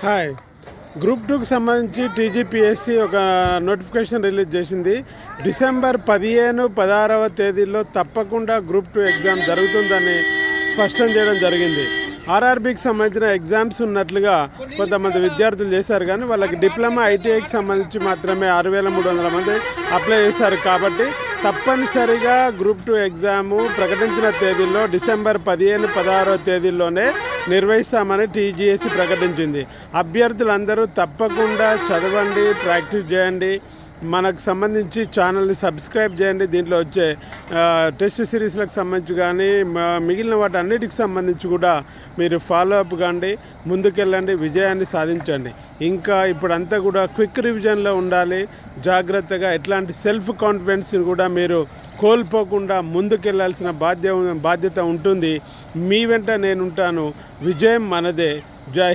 Hi. Group 2కి సంబంధించి TGPSC ఒక నోటిఫికేషన్ రిలీజ్ చేసింది. డిసెంబర్ 15, 16వ తేదీల్లో తప్పకుండా గ్రూప్ 2 ఎగ్జామ్ జరుగుతుందని స్పష్టం చేయడం జరిగింది. ఆర్ఆర్బీకి సంబంధించిన ఎగ్జామ్స్ ఉన్నట్లుగా కొంతమంది విద్యార్థులు చేశారు, కానీ వాళ్ళకి డిప్లొమా ఐటీఐకి సంబంధించి మాత్రమే 6,300 మంది అప్లై చేశారు. కాబట్టి తప్పనిసరిగా గ్రూప్ 2 ఎగ్జాము ప్రకటించిన తేదీల్లో డిసెంబర్ 15, 16వ తేదీల్లోనే నిర్వహిస్తామని టీజీఎస్సీ ప్రకటించింది. అభ్యర్థులందరూ తప్పకుండా చదవండి, ప్రాక్టీస్ చేయండి. మనకు సంబంధించి ఛానల్ని సబ్స్క్రైబ్ చేయండి. దీంట్లో వచ్చే టెస్ట్ సిరీస్లకు సంబంధించి కానీ మిగిలిన వాటి అన్నిటికి సంబంధించి కూడా మీరు ఫాలో అప్ కాండి, ముందుకెళ్ళండి, విజయాన్ని సాధించండి. ఇంకా ఇప్పుడంతా కూడా క్విక్ రివిజన్లో ఉండాలి. జాగ్రత్తగా ఎట్లాంటి సెల్ఫ్ కాన్ఫిడెన్స్ని కూడా మీరు కోల్పోకుండా ముందుకెళ్లాల్సిన బాధ్యత ఉంటుంది. మీ వెంట నేనుంటాను. విజయం మనదే. జై హింద్.